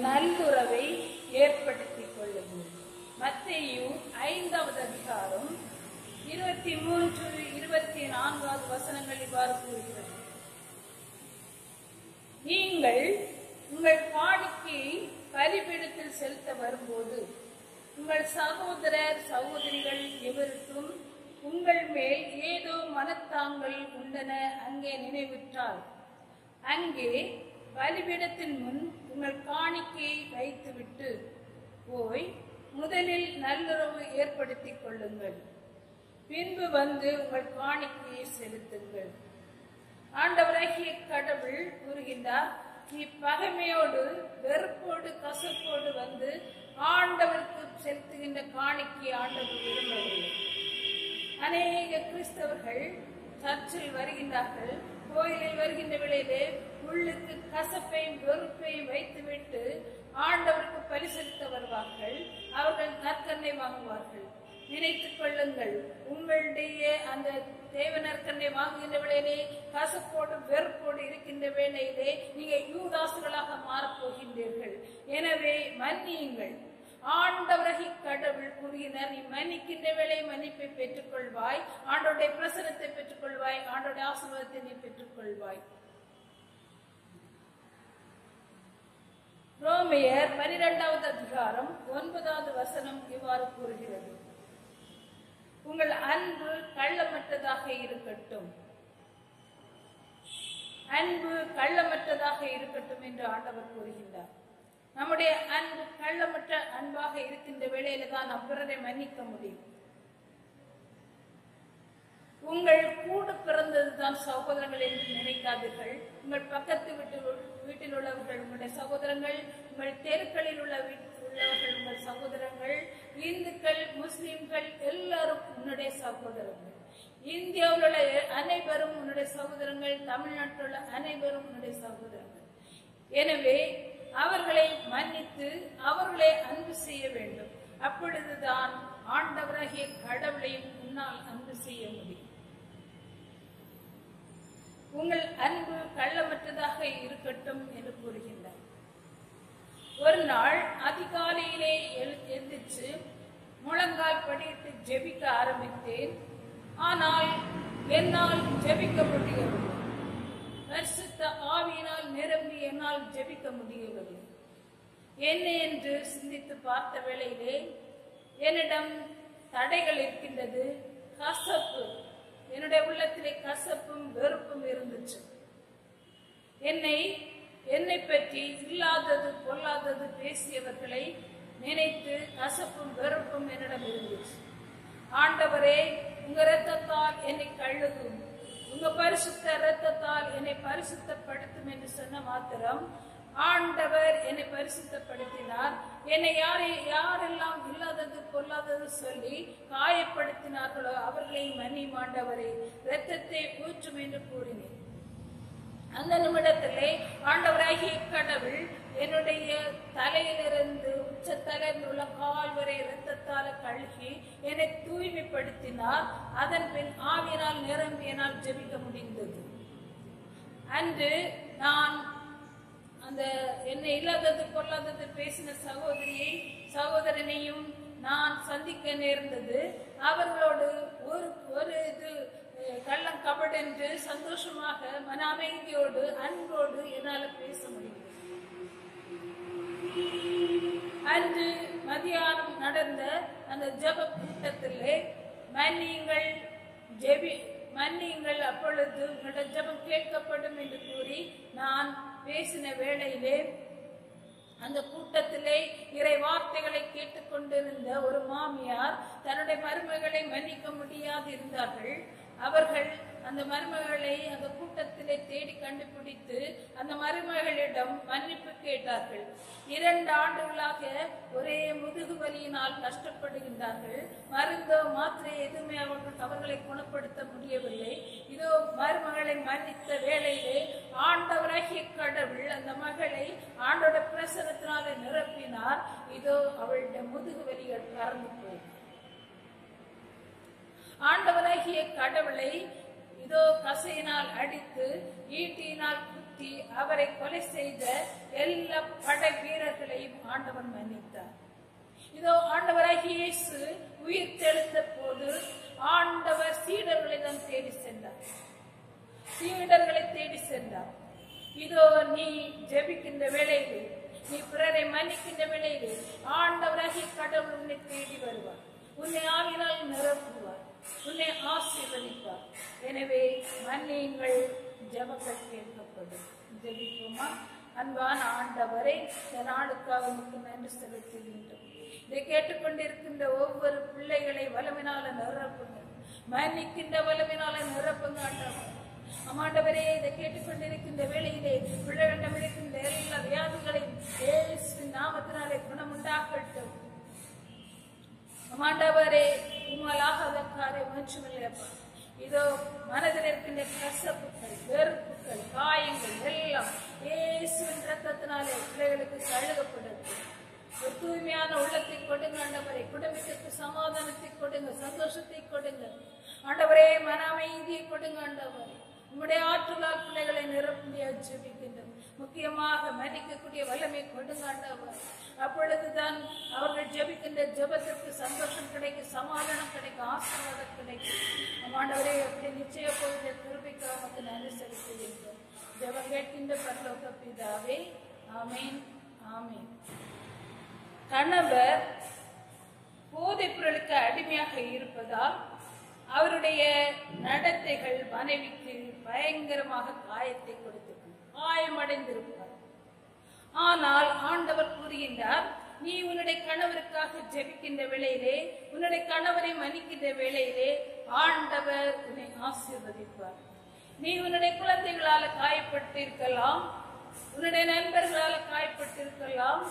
நல்லுறவை ஏற்படுத்திக் கொள்ளுங்கள். மத்தேயு 5வது அதிகாரம் 23-24 வசனங்கள் இவ்வாறு கூறுகிறது. நீங்கள் உங்கள் காணிக்கையை பலிபீடத்தில் செலுத்த வரும்போது உங்கள் சகோதரர் சகோதரிகள் எவருக்கும் உங்கள் மேல் ஏதோ மனத்தாங்கள் உண்டன அங்கே நினைவுற்றால் அங்கே பலிபீடத்தின் முன் உங்கள் காணிக்கையை வைத்துவிட்டு போய் முதலில் நல்லுறவு ஏற்படுத்திக் கொள்ளுங்கள். பின்பு வந்து உங்கள் காணிக்கையை செலுத்துங்கள். ஆண்டவராகிய கடவுள் கூறுகின்றார், நீ பகைமையோடு வெறுப்போடு கசப்போடு வந்து ஆண்டவருக்கு செலுத்துகின்ற காணிக்கை ஆண்டவர் விரும்பவில்லை. அநேக கிறிஸ்தவர்கள் சர்ச்சில் வருகின்றார்கள். கோயிலில் வருகின்ற வேளையிலே உள்ளுக்கு கசப்பையும் வெறுப்பையும் வைத்துவிட்டு ஆண்டவருக்கு பலி செலுத்த வருவார்கள். அவர்கள் நற்கண்ணை வாங்குவார்கள். நினைத்துக் கொள்ளுங்கள், உங்களுடைய அந்த தேவ நற்கண்ணை வாங்குகின்ற வேளையிலே கசப்போடு வெறுப்போடு இருக்கின்ற வேளையிலே நீங்க யூதாசுகளாக மாறப்போகின்றீர்கள். எனவே மன்னியுங்கள். ஆண்டவராகிய கடவுள் கூறுகிறார், நீ மன்னிக்கின்ற வேளை மன்னிப்பை பெற்றுக் கொள்வாய், ஆண்டோடைய பிரசனத்தை பெற்றுக் கொள்வாய், ஆண்டோடைய ஆசீர்வாதத்தை நீ பெற்றுக் கொள்வாய். ரோமையர் 12வது அதிகாரம் 9வது வசனம் இவ்வாறு கூறுகிறது. உங்கள் அன்பு கள்ளமற்றதாக இருக்கட்டும், அன்பு கள்ளமற்றதாக இருக்கட்டும் என்று ஆண்டவர் கூறுகின்றார். நம்முடைய அன்பு கள்ளமற்ற அன்பாக இருக்கின்ற வேளையில தான் நம் பிறரை மன்னிக்க முடியும். உங்கள் கூட பிறந்ததுதான் சகோதரங்கள் என்று நினைக்காதீர்கள். உங்கள் பக்கத்து வீட்டில் உள்ளவர்கள் உங்களுடைய சகோதரங்கள், உங்கள் தெருக்களில் உள்ளவர்கள் உங்கள் சகோதரங்கள், இந்துக்கள் முஸ்லிம்கள் எல்லாரும் உன்னுடைய சகோதரர்கள். இந்தியாவில் உள்ள அனைவரும் உன்னுடைய சகோதரங்கள், தமிழ்நாட்டில் உள்ள அனைவரும் உன்னுடைய சகோதரர்கள். எனவே அவர்களை மன்னித்து அவர்களை அன்பு செய்ய வேண்டும். அப்பொழுதுதான் ஆண்டவராகிய கடவுளையும் உன்னால் அன்பு செய்ய முடியும். உங்கள் அன்பு கள்ளமற்றதாக இருக்கட்டும் என்று கூறுகின்றார். ஒரு நாள் அதிகாலையிலே எழுந்திருச்சு முழங்கால் படியிட்டு ஜெபிக்க ஆரம்பித்தேன். ஆனால் என்னால் ஜெபிக்க முடியவில்லை. பரிசுத்த ஆவியினால் நிரம்பி என்னால் ஜெபிக்க முடியவில்லை. என்ன என்று சிந்தித்து பார்த்த வேளையிலே என்னிடம் தடைகள் இருக்கின்றது. கசப்பு, என்னுடைய உள்ளத்திலே கசப்பும் வெறுப்பும் இருந்துச்சு. என்னை பற்றி இல்லாதது பொல்லாதது பேசியவர்களை நினைத்து கசப்பும் வெறுப்பும் என்னிடம் இருந்துச்சு. ஆண்டவரே, உங்க இரத்தத்தால் என்னை கழுவும், உங்க பரிசுத்த இரத்தத்தால் என்னை பரிசுத்தப்படுத்தும் என்று சொன்ன மாத்திரம் ஆண்டவர் என்னை பரிசுத்தப்படுத்தினார். என்னை யாரெல்லாம் இல்லாதது பொல்லாதது சொல்லி காயப்படுத்தினார்களோ அவர்களை மன்னியும் ஆண்டவரே, இரத்தத்தை ஊற்றும் என்று கூறினேன். அந்த நிமிடத்திலே ஆண்டவராகிய கடவுள் என்னுடைய தலையிலிருந்து உச்சத்தலையில் உள்ள கால் வரை இரத்தத்தால கழுகி என்னை தூய்மைப்படுத்தினார். அதன் பின் ஆவியினால் நிரம்பியனால் ஜெபிக்க முடிந்தது. அன்று நான் அந்த என்னை இல்லாதது பொல்லாதது பேசின சகோதரனையும் நான் சந்திக்க நேர்ந்தது. அவர்களோடு ஒரு இது கள்ளம் கபடென்று சந்தோஷமாக மன அமைதியோடு அன்போடு என்னால் பேச முடியும். அன்று மதியானம் நடந்த அந்த ஜெப கூட்டத்திலே மன்னியுங்கள், அப்பொழுது உங்களுடைய ஜெபம் கேட்கப்படும் என்று கூறி நான் பேசின வேளையிலே அந்த கூட்டத்திலே இறை வார்த்தைகளை கேட்டுக்கொண்டிருந்த ஒரு மாமியார் தன்னுடைய மருமகளை மன்னிக்க முடியாது இருந்தார்கள். அவர்கள் அந்த மருமகளை அந்த கூட்டத்திலே தேடி கண்டுபிடித்து அந்த மருமகளிடம் மன்னிப்பு கேட்டார்கள். 2 ஆண்டுகளாக ஒரே முதுகு வலியினால் கஷ்டப்படுகின்றார்கள். மருந்தோ மாத்திரை எதுவுமே அவர்களை குணப்படுத்த முடியவில்லை. இதோ மருமகளை மன்னித்த வேளையிலே ஆண்டவராகிய கடவுள் அந்த மகளை ஆண்டோட பிரசனத்தினால நிரப்பினார். இதோ அவளுடைய முதுகு வலிகள் பறந்து போய் ஆண்டவராகிய கடவுளை இதோ கசையினால் அடித்து ஈட்டியினால் குத்தி துரத்தி அவரை கொலை செய்த எல்லா படை வீரர்களையும் ஆண்டவர் மன்னித்தார். இதோ ஆண்டவராகிய இயேசு உயிர் தெழுந்த போது ஆண்டவர் சீடர்களை தான் தேடி சென்றார். சீடர்களை தேடி சென்றார். இதோ நீ ஜெபிக்கின்ற வேளையிலே, நீ பிறரை மன்னிக்கின்ற வேளையிலே ஆண்டவராகிய கடவுள் உன்னை தேடி வருவார். உன்னை ஆவியினால் நிரப்புவார், உன்னை ஆசீர்வதிப்பார். எனவே மன்னியுங்கள், ஜெபங்கள் கேட்கப்படும். ஜெபிப்போமா? அன்பான ஆண்டவரை, இந்த நாளுக்காக உமக்கு நன்றி செலுத்துகின்றோம். இதை கேட்டுக்கொண்டிருக்கின்ற ஒவ்வொரு பிள்ளைகளை வல்லமையினால நிரப்புங்க, மன்னிக்கின்ற வல்லமையினால நிரப்புங்க ஆண்டவர். ஆண்டவரே, இதை கேட்டுக்கொண்டிருக்கின்ற வேளையிலே பிள்ளைகளிடம் இருக்கின்ற எல்லா வியாதிகளையும் இயேசுவின் நாமத்தினாலே குணமுண்டாக்கட்டும். ஆண்டவரே, உம்மாலாகாத காரியம் ஒன்றுமில்லையப்பா. இதோ மனதில் இருக்கின்ற கசப்புகள், வெறுப்புகள், காயங்கள் எல்லாம் இயேசுவின் ரத்தத்தினாலே பிள்ளைகளுக்கு கழுகப்படட்டும். ஒரு தூய்மையான உள்ளத்தை கொடுங்க ஆண்டவரே. குடும்பத்திற்கு சமாதானத்தை கொடுங்க, சந்தோஷத்தை கொடுங்க ஆண்டவரே. மன அமைதியை கொடுங்க ஆண்டவரே. உங்களுடைய ஆற்றலால் பிள்ளைகளை நிரப்பிய ஜெபிக்கின்றோம். முக்கியமாக மன்னிக்கக்கூடிய வல்லமை கொடுங்க ஆண்டவர். அப்பொழுதுதான் அவர்கள் ஜெபிக்கின்ற ஜெபத்திற்கு சந்தோஷம் கிடைக்கும், சமாதானம் கிடைக்கும், ஆசீர்வாதம் கிடைக்கும். ஆண்டவரே, அப்படி நிச்சய போகிற கிருபைக்கு நமக்கு நன்றி செலுத்துகின்றோம். ஜெபம் கேட்கின்ற பரலோக பிதாவே, ஆமேன், ஆமேன். கணவர் போதைப் பொருளுக்கு அடிமையாக இருப்பதால் அவருடைய நடத்தைகள் மனைவிக்கு பயங்கரமாக காயத்தை கொடுத்திருக்கும், காயமடைந்திருப்பார். ஆனால் ஆண்டவர் கூறுகின்றார், நீ உன்னுடைய கணவருக்காக ஜெபிக்கின்ற வேளையிலே, உன்னுடைய கணவரை மன்னிக்கின்ற வேளையிலே ஆண்டவர் உன்னை ஆசீர்வதிப்பார். நீ உன்னுடைய குழந்தைகளால காயப்பட்டிருக்கலாம், உன்னுடைய நண்பர்களால காயப்பட்டிருக்கலாம்.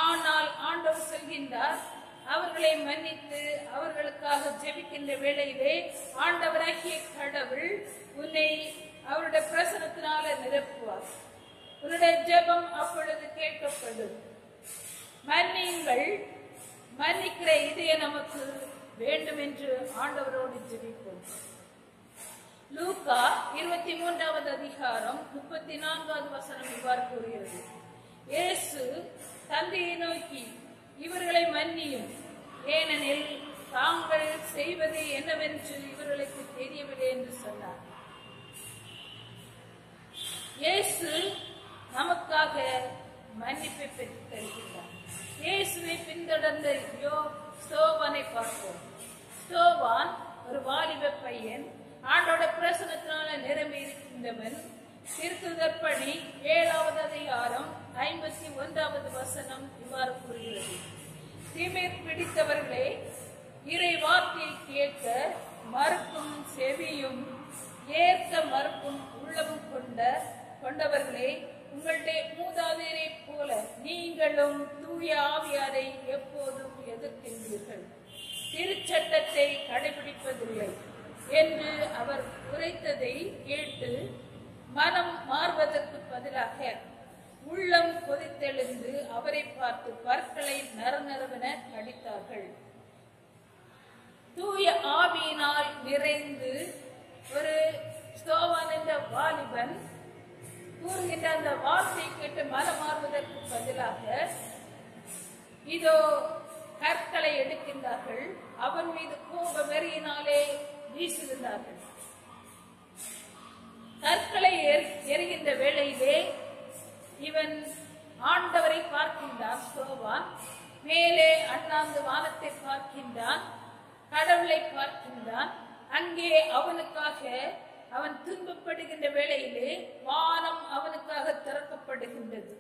ஆனால் ஆண்டவர் சொல்கின்றார், அவர்களை மன்னித்து அவர்களுக்காக ஜெபிக்கின்ற வேளையிலே ஆண்டவராகிய கடவுள் உன்னை அவருடைய பிரசனத்தினால நிரப்புவார். உன்னுடைய ஜெபம் அப்பொழுது கேட்கப்படும். மன்னியுங்கள், மன்னிக்கிற இதய நமக்கு வேண்டும் என்று ஆண்டவரோடு ஜெபிப்போம். லூக்கா 23வது அதிகாரம் 34வது வசனம் இவ்வாறு கூறுகிறது. இயேசு தந்தையை நோக்கி, இவர்களை மன்னியும், ஏனெனில் தாங்கள் செய்வது என்னவென்று இவர்களுக்கு தெரியவில்லை என்று சொன்னார். இயேசு நமக்காக மன்னிப்பை பெற்று தருகின்றார். இயேசுவை பின்தொடர்ந்த ஸ்தோவானை பார்ப்போம். ஸ்தோவான் ஒரு வாலிப பையன், ஆண்டோட பிரசனத்தினால நிரம்பி இருக்கின்றவன். திருத்துதர் பணி 7வது அதிகாரம் 51வது வசனம் இவ்வாறு கூறுகிறது. திமிர் பிடித்தவர்களே, இறை வார்த்தையை கேட்க மறுக்கும் செவியும் ஏற்க மறுக்கும் உள்ளமும் கொண்டவர்களே, உங்களுடைய மூதாதையரை போல நீங்களும் தூய ஆவியாரை எப்போதும் எதிர்க்கின்றீர்கள், திருச்சட்டத்தை கடைபிடிப்பதில்லை என்று அவர் உரைத்ததை கேட்டு மனம் மாறுவதற்கு பதிலாக உள்ளம் கொதித்தெழுந்து அவரை பார்த்து பற்களை நரநரவென கடித்தார்கள். தூய ஆவியினால் நிறைந்து ஒரு ஸ்தோவான் என்ற வாலிபன் கூறுகின்ற அந்த வார்த்தையை கேட்டு மனம் மாறுவதற்கு பதிலாக இதோ கற்களை எடுக்கின்றார்கள். அவன் மீது கோப வெறியினாலே வீசுகின்றார்கள். கற்களை எரிகின்ற வேளையிலே இவன் ஆண்டவரை பார்க்கின்றான். ஸ்தோவான் மேலே அண்ணாந்து வானத்தை பார்க்கின்றான், கடவுளை பார்க்கின்றான். அங்கே அவனுக்காக அவன் துன்பப்படுகின்ற வேளையிலே வானம் அவனுக்காக திறக்கப்படுகின்றது.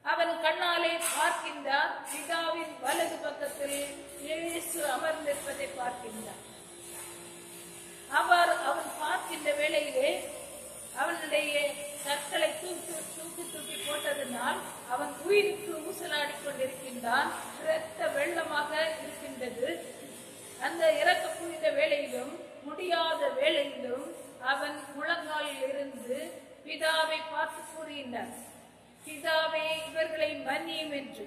அவன் கண்ணாலே பார்க்கின்றான், பிதாவின் வலது பக்கத்தில் இயேசு அமர்ந்திருப்பதை பார்க்கின்றான். அவன் பார்க்கின்ற வேளையிலே அவனுடைய கற்களை தூக்கி போட்டதனால் அவன் உயிருக்கு ஊசலாடி கொண்டிருக்கின்றான். இரத்த வெள்ளமாக இருக்கின்றது. அந்த இறக்க புரிந்த வேளையிலும் முடியாத வேளையிலும் அவன் முழங்காலில் இருந்து பிதாவை பார்த்து கூறுகின்றான், பிதாவே, இவர்களை மன்னியும் என்று.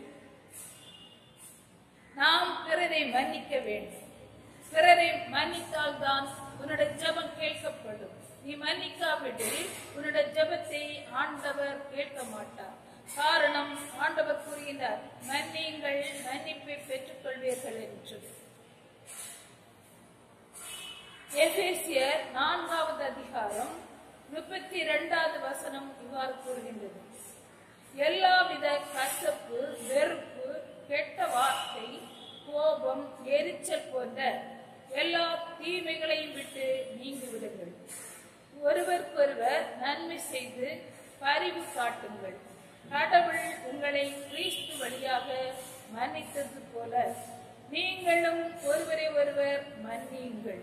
நாம் பிறரை மன்னிக்க வேண்டும். பிறரை மன்னித்தால் தான் உன்னுடைய ஜெபம் கேட்கப்படும். நீ மன்னிக்காவிடில் உன்னுடைய ஜெபத்தை ஆண்டவர் கேட்க மாட்டார். காரணம், ஆண்டவர் கூறுகிறார், மன்னியுங்கள், மன்னிப்பை பெற்றுக் கொள்வீர்கள் என்று. எபேசியர் 4வது அதிகாரம் 32வது வசனம் இவ்வாறு கூறுகின்றது: எல்லாவித கசப்பு, வெறுப்பு, கெட்ட வார்த்தை, கோபம், எரிச்சல் போன்ற எல்லா தீமைகளையும் விட்டு நீங்கிவிடுங்கள். ஒருவருக்கொருவர் நன்மை செய்து பரிவு காட்டுங்கள். கடவுள் உங்களை கிறிஸ்து வழியாக மன்னித்தது போல நீங்களும் ஒருவரை ஒருவர் மன்னியுங்கள்.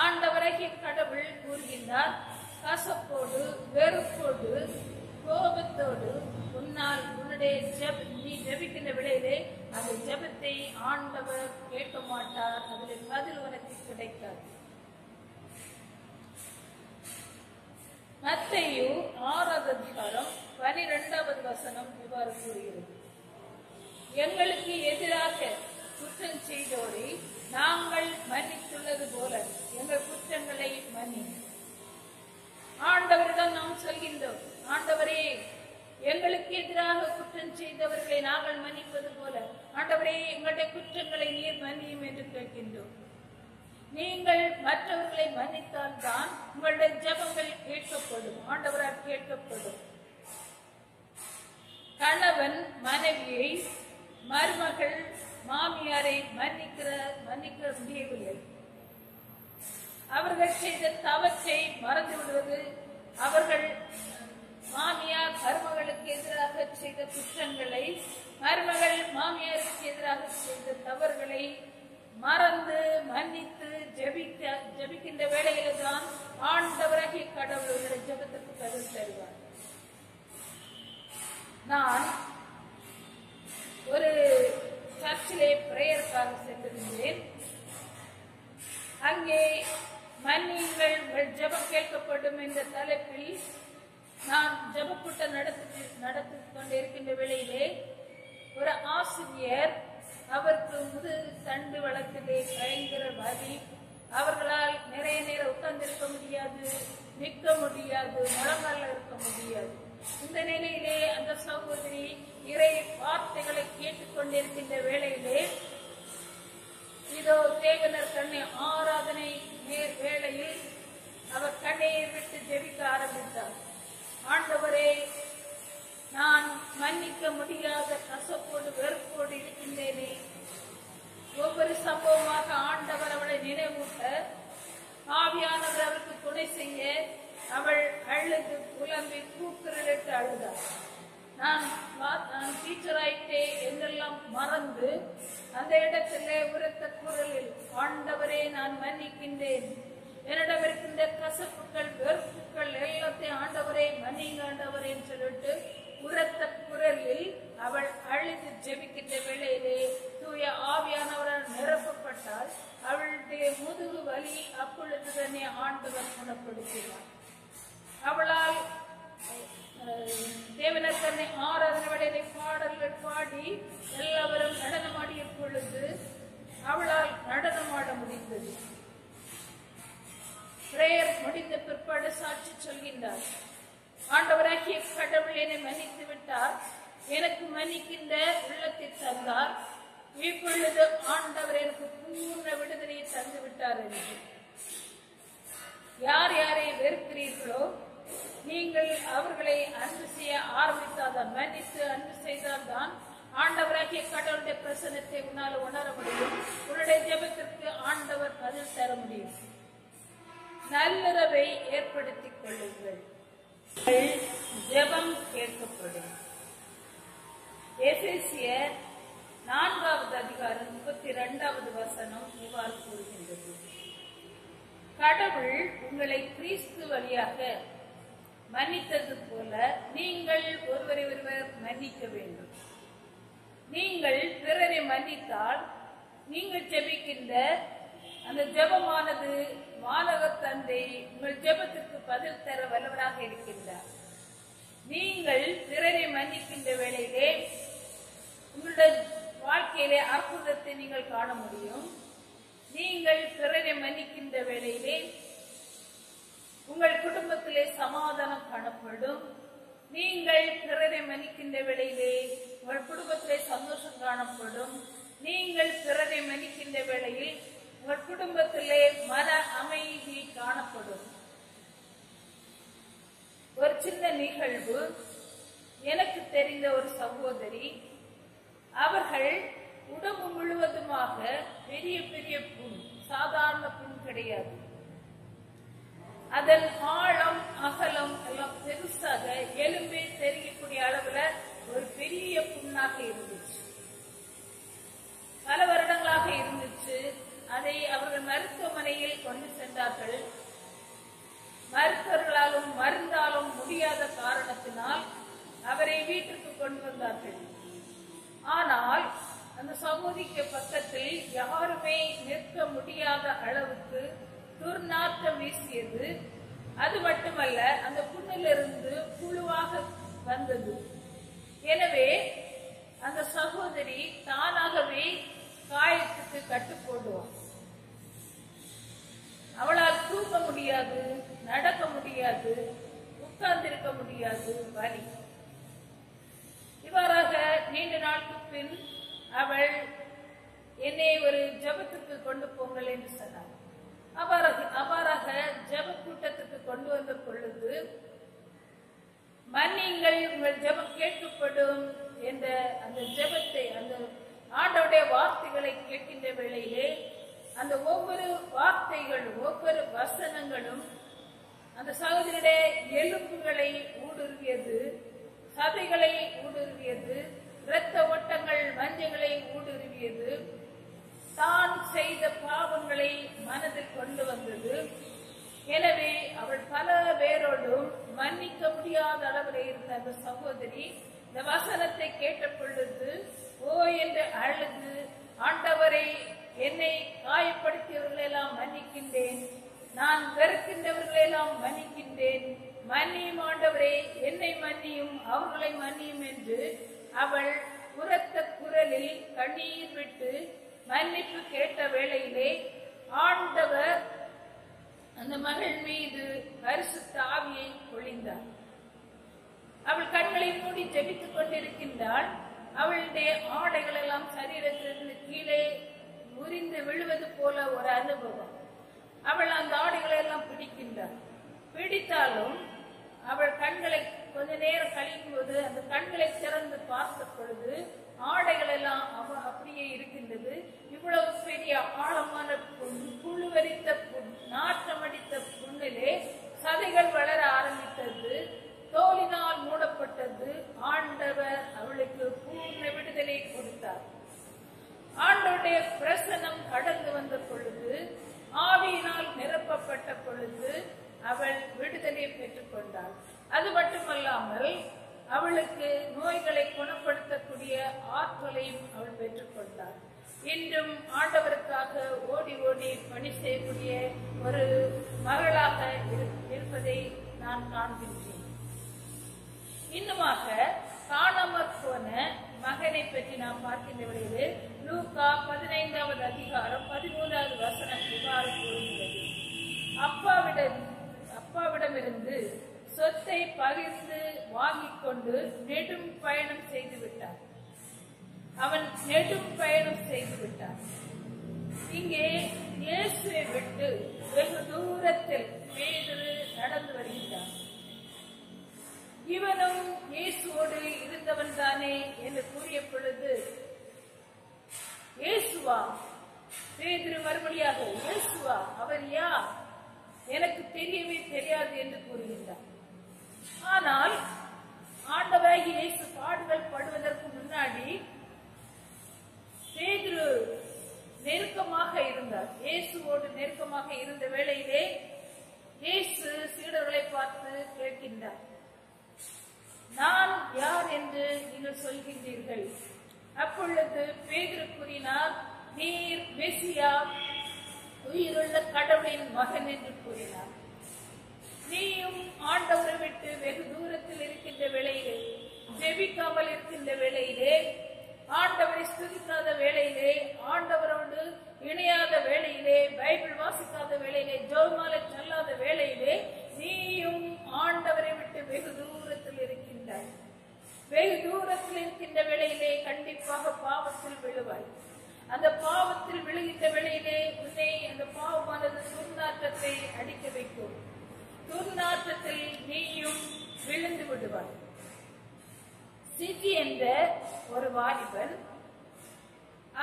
ஆண்டவராகிய கடவுள் கூறுகின்றார், கசப்போடு, வெறுப்போடு, கோபத்தோடு நீ ஜெபிக்கின்ற வேளையிலே அந்த ஜெபத்தை ஆண்டவர் கேட்க மாட்டார். அதில் பதில் உனக்கு கிடைக்காது. மத்தேயு 6வது அதிகாரம் 12வது வசனம் இவ்வாறு கூறுகிறது: எங்களுக்கு எதிராக குற்றம் செய்தோரை நாங்கள் மன்னித்துள்ளது போல எங்கள் குற்றங்களை மன்னி. ஆண்டவரிடம் நாம் சொல்கின்றோம், ஆண்டவரே, எங்களுக்கு எதிராக குற்றம் செய்தவர்களை நாங்கள் மன்னிப்பது போல ஆண்டவரே எங்களுடைய குற்றங்களை நீர் மன்னியும் என்று கேட்கின்றோம். நீங்கள் மற்றவர்களை மன்னித்தால் தான் உங்களுடைய ஜெபங்கள் கேட்கப்படும், ஆண்டவரால் கேட்கப்படும். கணவன் மனைவியை, மருமகள் மாமியாரை மன்னிக்க முடியவில்லை. அவர்கள் செய்த தவற்றை மறந்து விடுவது, அவர்கள் மாமியார் மருமகளுக்கு எதிராக செய்த குற்றங்களை, மருமகள் மாமியாருக்கு எதிராக செய்த தவறுகளை மறந்து மன்னித்து ஜெபிக்கின்ற வேளையில தான் ஆண்டவராகிய கடவுளுடைய ஜெபத்திற்கு பதில் தருவார். நான் ஒரு சர்ச்சிலே பிரேயருக்காக சென்றிருந்தேன். அங்கே மன்னியுங்கள், உங்கள் ஜெபம் கேட்கப்படும் என்ற தலைப்பில் நான் ஜெபக்கூட்டம் நடத்தி கொண்டிருக்கின்ற வேளையிலே ஒரு ஆசிரியர், அவருக்கு முதுகு தண்டு வழக்கிலே பயங்கர வலி, அவர்களால் நிறைய நேரம் உட்கார்ந்திருக்க முடியாது, நிற்க முடியாது, முழங்கால இருக்க முடியாது. இந்த நிலையிலே அந்த சகோதரி இறை வார்த்தைகளை கேட்டுக்கொண்டிருக்கின்ற வேளையிலே இதோ தேவனர் கண்ணை ஆராதனை வேளையில் அவர் கண்ணீர் விட்டு ஜெபிக்க ஆரம்பித்தார். ஆண்டவரே, நான் மன்னிக்க முடியாத கசப்போடு வெறுப்போடு இருக்கின்றேனே. ஒவ்வொரு சம்பவமாக ஆண்டவர் அவளை நினைவூட்ட, ஆவியானவர் அவருக்கு துணை செய்ய அவள் அழுது புலம்பி கூக்குரலிட்டு அழுதார். நான் டீச்சராயிட்டே என்றெல்லாம் மறந்து அந்த இடத்திலே உரத்த குரலில், ஆண்டவரே நான் மன்னிக்கின்றேன், என்னிடம் இருக்கின்ற கசப்புகள் வெறுப்புகள் எல்லாத்தையும் ஆண்டவரே மன்னிங்க ஆண்டவரே சொல்லிட்டு உரத்த குரலில் அவள் அழுது ஜெபிக்கின்ற வேளையிலே தூய ஆவியானவரால் நிரப்பப்பட்டால் அவளுடைய முதுகு வலி அப்பொழுது தன்னை ஆண்டவர் குணப்படுத்தினார். அவளால் தேவனர் தன்னை ஆராதனை வேளையிலே பாடல்கள் பாடி எல்லாவரும் நடனமாடிய பொழுது அவளால் நடனமாட முடிந்தது. பிரேயர் முடிந்த பிற்பாடு சாட்சி சொல்கின்றார், ஆண்டவராகிய கடவுள் என்னை மன்னித்து விட்டார், எனக்கு மன்னிக்கின்ற உள்ளத்தை தந்தார், இப்பொழுது ஆண்டவர் எனக்கு பூர்ண விடுதலையை தந்து விட்டார் என்று. யார் யாரை வெறுக்கிறீர்களோ நீங்கள் அவர்களை அன்பு செய்ய ஆரம்பித்தால்தான், மன்னித்து அன்பு செய்தால்தான் ஆண்டவராகிய கடவுளுடைய பிரசன்னத்தை உன்னால் உணர முடியும். உன்னுடைய ஜெபத்திற்கு ஆண்டவர் பதில் தர முடியும். நல்லுறவை ஏற்படுத்திக் கொள்ளுங்கள், ஜெபம் கேட்கப்படும். எபேசியர் 4வது அதிகாரம் 32வது வசனம் இவ்வாறு கூறுகின்றது: கடவுள் உங்களை கிறிஸ்து வழியாக மன்னித்தது போல நீங்கள் ஒருவரை ஒருவர் மன்னிக்க வேண்டும். நீங்கள் பிறரை மன்னித்தால் நீங்கள் ஜெபிக்கின்ற அந்த ஜெபமானது வானக தந்தை உங்கள் ஜெபத்திற்கு பதில் தர வல்லவராக இருக்கின்றார். நீங்கள் பிறரை மன்னிக்கின்ற வேளையிலே உங்களுடைய வாழ்க்கையிலே அற்புதத்தை நீங்கள் காண முடியும். நீங்கள் பிறரை மன்னிக்கின்ற வேளையிலே சமாதானம் காணப்படும். நீங்கள் பிறரை மன்னிக்கின்ற வேளையிலே உங்கள் குடும்பத்திலே சந்தோஷம் காணப்படும். நீங்கள் பிறரை மன்னிக்கின்ற வேளையில் உங்கள் குடும்பத்திலே மன அமைதி காணப்படும். ஒரு சின்ன நிகழ்வு. எனக்கு தெரிந்த ஒரு சகோதரி, அவர்கள் உடம்பு முழுவதுமாக பெரிய பெரிய புண், சாதாரண புண் கிடையாது, அதன் ஆழம் அகலம் எல்லாம் பெருசாக எலும்பே தெரியக்கூடிய அளவுல ஒரு பெரிய புண்ணாக இருந்துச்சு. பல வருடங்களாக இருந்துச்சு. அதை அவர்கள் மருத்துவமனையில் கொண்டு சென்றார்கள். மருத்துவர்களாலும் மருந்தாலும் முடியாத காரணத்தினால் அவரை வீட்டுக்கு கொண்டு வந்தார்கள். ஆனால் அந்த சகோதரிக்கு பக்கத்தில் யாருமே நிற்க முடியாத அளவுக்கு துர்நாற்றம் வீசியது. அது மட்டுமல்ல, அந்த புண்ணிலிருந்து புழுவாக வந்தது. எனவே அந்த சகோதரி தானாகவே காயத்துக்கு கட்டு போடுவார். அவளால் தூக்க முடியாது, நடக்க முடியாது, உட்கார்ந்திருக்க முடியாது, வலி. இவ்வாறாக நீண்ட நாளுக்கு பின் அவள் என்னை ஒரு ஜபத்துக்கு கொண்டு போங்கள் என்று சொன்னார். அவ்வாறாக ஜப கூட்டத்துக்கு கொண்டு வந்த பொழுது, மன்னிங்கள் உங்கள் ஜபம் கேட்கப்படும் என்ற அந்த ஜபத்தை, அந்த ஆண்டவருடைய வார்த்தைகளை கேட்கின்ற வேளையிலே அந்த ஒவ்வொரு வார்த்தைகளும் ஒவ்வொரு வசனங்களும் அந்த சகோதரியுடைய எலும்புகளை ஊடுருவியது, சதைகளை ஊடுருவியது, இரத்த ஓட்டங்கள் மஞ்சங்களை ஊடுருவியது, தான் செய்த பாவங்களை மனதில் கொண்டு வந்தது. எனவே அவள் பல பேரோடும் மன்னிக்க முடியாத அளவில் இருந்த அந்த சகோதரி இந்த வசனத்தை கேட்ட பொழுது ஓ என்று அழுது, ஆண்டவரை, என்னை காயப்படுத்தியவர்களெல்லாம் மன்னிக்கின்றேன், நான் வெறுக்கின்றவர்களெல்லாம் மன்னிக்கின்றேன், மன்னியும் ஆண்டவரே, என்னை மன்னியும், அவர்களை மன்னியும் என்று அவள் உரத்த குரலில் கண்ணீர் விட்டு மன்னிப்பு கேட்ட வேளையிலே ஆண்டவர் அந்த மகள் மீது பரிசுத்த ஆவியை பொழிந்தார். அவள் கண்களை மூடி ஜெபித்துக் கொண்டிருக்கின்றாள். அவளுடைய ஆடைகள் எல்லாம் சரீரத்திலிருந்து கீழே முறிந்து விழுவது போல ஒரு அனுபவம். அவள் அந்த ஆடைகளை எல்லாம் பிடிக்கின்றாள். பிடித்தாலும் அவள் கண்களை கொஞ்ச நேரம் கழிக்கும் போது அந்த கண்களை திறந்து பார்த்த பொழுது ஆடைகள் எல்லாம் அப்படியே இருக்கின்றது. இவ்வளவு பெரிய ஆழமான புண், புழுவரித்த புண், நாற்றமடித்த புண்ணிலே சதைகள் வளர ஆரம்பித்தது, தோலினால் மூடப்பட்டது. ஆண்டவர் அவளுக்கு பூர்ண விடுதலை கொடுத்தார். ஆண்டவருடைய பிரசனம் கடந்து வந்த பொழுது, ஆவியினால் நிரப்பப்பட்ட பொழுது அவள் விடுதலை பெற்றுக் கொண்டாள். அது மட்டுமல்லாமல் அவளுக்கு நோய்களை குணப்படுத்தக்கூடிய ஆற்றலையும் அவள் பெற்றுக் கொண்டாள். இன்றும் ஆண்டவருக்காக ஓடி ஓடி பணி செய்யக்கூடிய ஒரு மகளாக இருப்பதை நான் காண்கின்றேன். இன்னுமாக காணாமற் போன மகனை பற்றி நாம் பார்க்கின்ற வேளையில் லூக்கா 15வது அதிகாரம் 13வது வசனம் இவ்வாறு கூறுகிறது. அப்பாவிடமிருந்து சொத்தை பகிர்ந்து வாங்கிக் கொண்டு நெடும் பயணம் செய்து விட்டார். அவன் நெடும் பயணம் செய்து விட்டான். இங்கே இயேசுவை விட்டு வெகு தூரத்தில் பேதுரு நடந்து வருகிறான். இவனும் இயேசுவோடு இருந்தவன் தானே என்று கூறிய பொழுது, இயேசுவா? பேதுரு மறுபடியாக, இயேசுவா? அவர் யார்? எனக்கு தெரியவே தெரியாது என்று கூறுகின்றார். ஆனால் ஆண்டவர் இயேசு பாடுகள் படுவதற்கு முன்னாடி பேதுரு நெருக்கமாக இருந்தார். இயேசுவோடு நெருக்கமாக இருந்த வேளையிலே இயேசு சீடர்களை பார்த்து கேட்கின்றார், நான் யார் என்று நீங்கள் சொல்கின்றீர்கள்? அப்பொழுது பேதுரு கூறினார், நீர் மெசியா, உயிருள்ள கடவுளின் மகன் என்று கூறினார். நீயும் ஆண்டவரை விட்டு வெகு தூரத்தில் இருக்கின்ற வேளையிலே, ஜெபிக்காமல் இருக்கின்ற வேளையிலே, ஆண்டவரை ஸ்துதிக்காத வேளையிலே, ஆண்டவரோடு இணையாத வேளையிலே, பைபிள் வாசிக்காத வேளையிலே, ஜெபமாலை சொல்லாத வேளையிலே, நீயும் வெகு தூரத்தில் இருக்கின்ற வேளையிலே கண்டிப்பாக பாவத்தில் விழுவாய். அந்த பாவத்தில் விழுகின்ற வேளையிலே உன்னை அந்த பாவமானது துர்நாற்றத்தை அடிக்க வைக்கும். துர்நாற்றத்தில் நீயும் விழுந்து விடுவாய். சிஜி என்ற ஒரு வாலிபன்,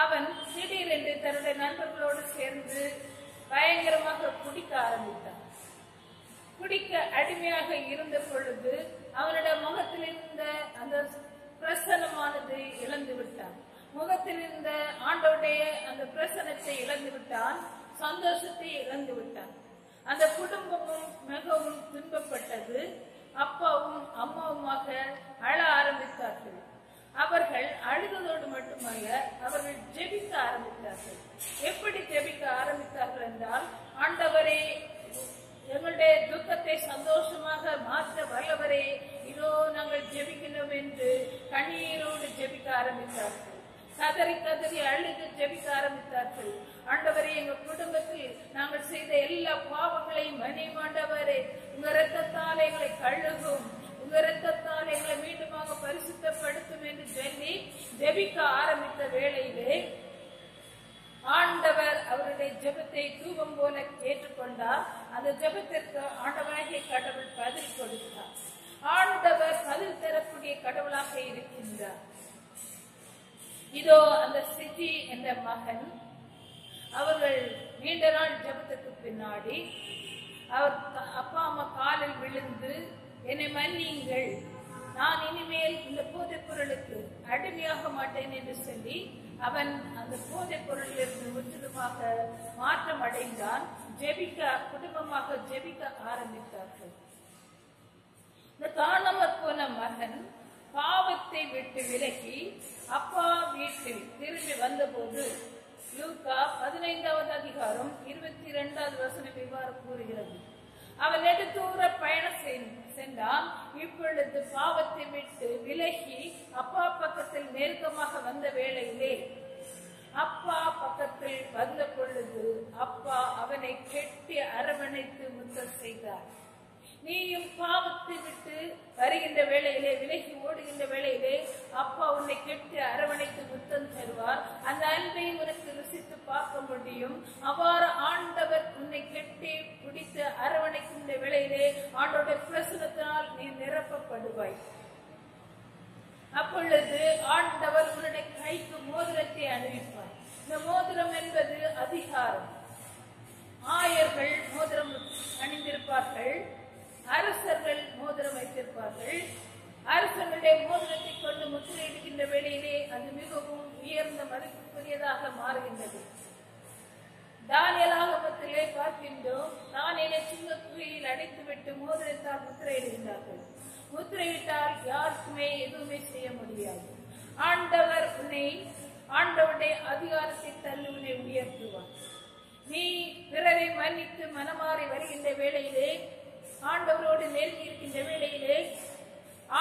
அவன் திடீரென்று தன்னுடைய நண்பர்களோடு சேர்ந்து பயங்கரமாக குடிக்க ஆரம்பித்தான். குடிக்க அடிமையாக இருந்த பொழுது அவனுடைய முகத்தில் இருந்த அந்த பிரசன்னமானது இழந்து விட்டான். முகத்தில் இருந்த ஆண்டவருடைய அந்த பிரசன்னத்தை இழந்து விட்டான். சந்தோஷத்தை இழந்து விட்டான். அந்த குடும்பமும் மிகவும் துன்பப்பட்டது. அப்பாவும் அம்மாவுமாக அழ ஆரம்பித்தார்கள். அவர்கள் அழுததோடு மட்டுமல்ல, அவர்கள் ஜெபிக்க ஆரம்பித்தார்கள். எப்படி ஜெபிக்க ஆரம்பித்தார்கள் என்றால், ஆண்டவரே, எங்களுடைய துக்கத்தை சந்தோஷமாக மாற்ற வல்லவரே, இதோ நாங்கள் ஜெபிக்கிறோம் என்று கண்ணீரோடு ஜெபிக்க ஆரம்பித்தார்கள். கதறி கதறி அழுது ஜெபிக்க ஆரம்பித்தார்கள். ஆண்டவரே, எங்க குடும்பத்தில் நாங்கள் செய்த எல்லா பாவங்களையும் மன்னியும் ஆண்டவரே, உங்க இரத்தத்தால் எங்களை கழுகும், உங்க இரத்தத்தால் எங்களை மீண்டுமாக பரிசுத்தப்படுத்தும் என்று சொல்லி ஜெபிக்க ஆரம்பித்த வேளையிலே ஆண்டவர் அவருடைய ஜெபத்தை தூபம் போல ஏற்றுக்கொண்டார். அந்த ஜெபத்திற்கு ஆண்டவராகிய கடவுள் பதில் கொடுத்தார். ஆண்டவர் பதில் தரக்கூடிய கடவுளாக இருக்கின்றார். இதோ அந்த சிஜி என்ற மகன், அவர்கள் நீண்ட நாள் ஜெபத்துக்கு பின்னாடி அவர் அப்பா அம்மா காலில் விழுந்து, என்னை மன்னியுங்கள், நான் இனிமேல் இந்த போதைப் பொருளுக்கு அடிமையாக மாட்டேன் என்று சொல்லி அவன் அந்த போதைப் பொருளிலிருந்து முற்றிலுமாக மாற்றம் அடைந்தான். ஜெபிக்க, குடும்பமாக ஜெபிக்க ஆரம்பித்தார்கள். இந்த காணாமற் போன மகன் பாவத்தை விட்டு விலகி அப்பா வீட்டில் திரும்பி வந்தபோது லூக்கா 15வது அதிகாரம் 22வது வசனம் இவ்வாறு கூறுகிறது. அவன் நெடுதூர பயணம் சென்றான். இப்பொழுது பாவத்தை விட்டு விலகி அப்பா பக்கத்தில் நெருக்கமாக வந்த வேளையிலே, அப்பா பக்கத்தில் வந்த பொழுது அப்பா அவனை கெட்டி அரவணைத்து முத்தம் செய்தார். நீயும் பாவத்தை விட்டு வருகின்ற வேளையிலே, விலகி ஓடுகின்ற வேளையிலே அப்பா உன்னை கெட்டி அரவணைத்து முத்தம் தருவார். அந்த அன்பை உனக்கு ருசித்து பார்க்க முடியும். அவ்வாறு ஆண்டவர் உன்னை கெட்டி பிடித்து அரவணைக்கின்ற வேளையிலே ஆண்டோட பிரசனத்தினால் நீ நிரப்பப்படுவாய். அப்பொழுது ஆண்டவர் உன்னுடைய கைக்கு மோதிரத்தை அணிவிப்பார். இந்த மோதிரம் என்பது அதிகாரம். ஆயர்கள் மோதிரம் அணிந்திருப்பார்கள், அரசர்கள் மோதிரம் வைத்திருப்பார்கள். அரசர்களுடைய மோதிரத்தை கொண்டு முத்திரையிடுகின்ற வேளையிலே அது மிகவும் உயர்ந்த மதிப்புக்குரியதாக மாறுகின்றது. தானியேல் ஆகமத்திலே பார்க்கின்றோம், தானியேலை சிங்கக்குழியில் அடைத்துவிட்டு மோதிரத்தால் முத்திரையிடுகின்றார்கள். முத்திரையிட்டால் யாருக்குமே எதுவுமே செய்ய முடியாது. ஆண்டவர் உன்னை, ஆண்டவருடைய அதிகாரத்தை தள்ளி உன்னை உயர்த்துவார். நீ பிறரை மன்னித்து மனமாறி வருகின்ற வேளையிலே, ஆண்டவரோடு நெருங்கி இருக்கின்ற வேளையிலே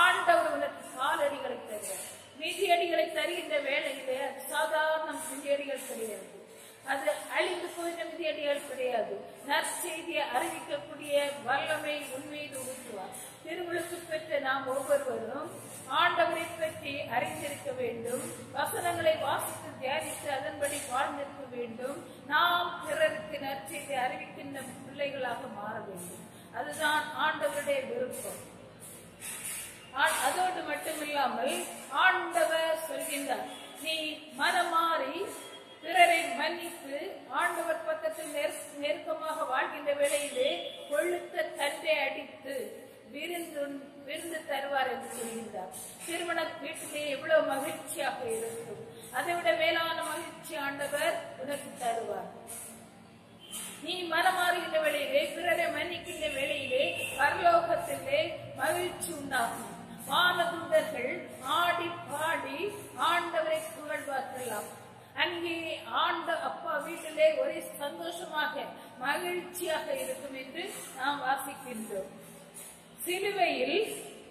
ஆண்டவர் உனக்கு காலடிகளை தருவார். மிதியடிகளை தருகின்ற வேளையிலே அது சாதாரண மிதியடிகள் கிடையாது. அது அழிந்து போகின்ற மிதியடிகள் கிடையாது. நற்செய்தியை அறிவிக்கக்கூடிய வல்லமை உண்மையை ஊற்றுவார். திருவிழுக்கு பெற்ற நாம் ஒவ்வொருவரும் ஆண்டவரை பற்றி அறிந்திருக்க வேண்டும். வசனங்களை வாசித்து தியானித்து அதன்படி வாழ்ந்திருக்க வேண்டும். நாம் பிறருக்கு நற்செய்தி அறிவிக்கின்ற பிள்ளைகளாக மாற வேண்டும். அதுதான் ஆண்டவருடைய விருப்பம். அதோடு மட்டுமில்லாமல் ஆண்டவர் சொல்கின்றார், நீ மனமாறி பிறரை மன்னித்து ஆண்டவர் பக்கத்தில் நெருக்கமாக வாழ்கின்ற வேளையிலே கொழுத்த தண்டை அடித்து விருந்து தருவார் என்று சொல்கின்றார். திருமண வீட்டிலே எவ்வளவு மகிழ்ச்சியாக இருக்கும், அதை விட மேலான மகிழ்ச்சி ஆண்டவர் உனக்கு தருவார். நீ மனமாறுகின்ற வேளையிலே, பிறரை மன்னிக்கின்ற வேளையிலே பரலோகத்திலே மகிழ்ச்சி உண்டாகும். வானதூதர்கள் ஆடி பாடி ஆண்டவரை புகழ்வார்களாம். அங்கே அப்பா வீட்டிலே ஒரே சந்தோஷமாக மகிழ்ச்சியாக இருக்கும் என்று நாம் வாசிக்கின்றோம். சிலுவையில்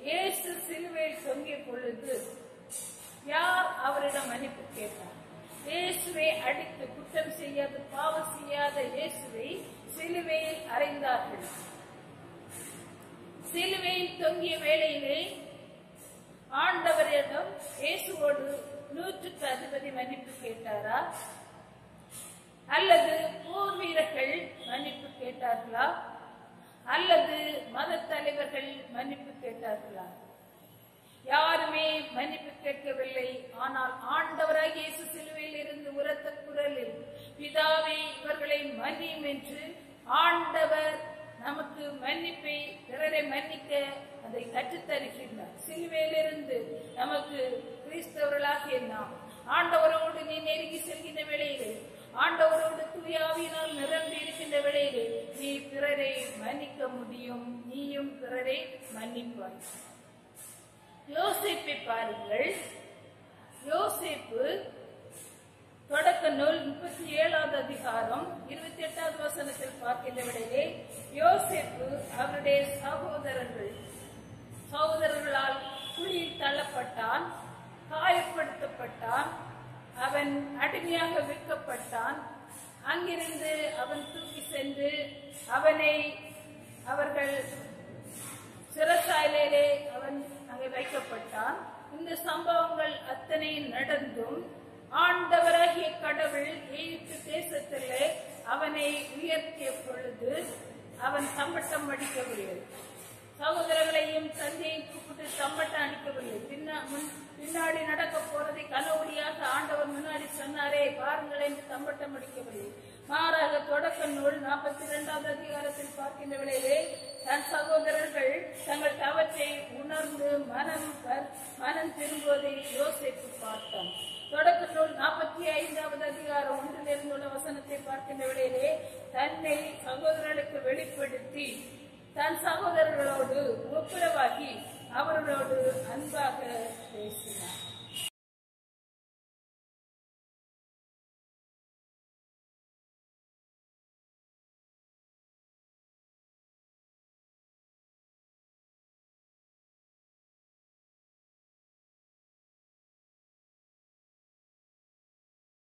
இயேசு சிலுவையில் தொங்கிய பொழுது யார் அவரிடம் மன்னிப்பு கேட்டார்? இயேசுவை அடித்து குற்றம் செய்யாத, பாவம் செய்யாத இயேசுவை சிலுவையில் அறைந்தார்கள். சிலுவையில் தொங்கிய வேளையிலே ஆண்டவரிடம் இயேசுவோடு 100க்கு அதிபதி மன்னிப்பு கேட்டாரா? அல்லது போர் வீரர்கள் மன்னிப்பு கேட்டார்களா? அல்லது மத தலைவர்கள் மன்னிப்பு கேட்டார்களா? யாருமே மன்னிப்பு கேட்கவில்லை. ஆனால் ஆண்டவராக இயேசு சிலுவையில் இருந்து உரத்த குரலில், பிதாவே இவர்களை மன்னியும் என்று ஆண்டவர் நமக்கு மன்னிப்பை, பிறரை மன்னிக்க அதை கற்றுத்தருகின்றார். சிலுவையிலிருந்து நமக்கு கிறிஸ்தவர்களாகிய நாம் ஆண்டவரோடு நீ நெருங்கி செல்கின்ற வேளையிலே, ஆண்டவரோடு தூயாவியினால் நிரம்பி இருக்கின்ற வேளையிலே நீ பிறரை மன்னிக்க முடியும். நீயும் பிறரை மன்னிப்பாய். யோசேப்பை பாருங்கள். யோசேப்பு தொடக்க நூல் 37வது அதிகாரம் 28வது வசனத்தில் பார்க்கின்ற விடையிலே, யோசேப்பு அவருடைய சகோதரர்களால் குழியில் தள்ளப்பட்டான், காயப்படுத்தப்பட்டான், அவன் அடிமையாக விற்கப்பட்டான். அங்கிருந்து அவன் தூக்கி சென்று அவர்கள் சிறைச்சாலையிலே அவன் அங்கே வைக்கப்பட்டான். இந்த சம்பவங்கள் அத்தனை நடந்தும் ஆண்டவராகிய கடவுள் எகிப்து தேசத்திலே அவனை உயர்த்திய பொழுது அவன் தம்பட்டம் அடிக்கவில்லை. சகோதரர்களையும் தந்தையை கூப்பிட்டு தம்பட்டம் அடிக்கவில்லை. பின்னாடி நடக்க போறதை கனவுடியாக ஆண்டவர் முன்னாடி சொன்னாரே பாருங்கள் என்று தம்பட்டம் அடிக்கவில்லை. மாறாக தொடக்க நூல் 42வது அதிகாரத்தில் பார்க்கின்ற வேளையிலே தன் சகோதரர்கள் தங்கள் தவற்றை உணர்ந்து மனம் திரும்புவதை யோசேப்பு பார்த்தான். தொடக்க நூல் 45வது அதிகாரம் 1லிருந்து உள்ள வசனத்தை பார்க்கின்ற வேளையிலே தன்னை சகோதரர்களுக்கு வெளிப்படுத்தி தன் சகோதரர்களோடு ஒப்புரவாகி அவர்களோடு அன்பாக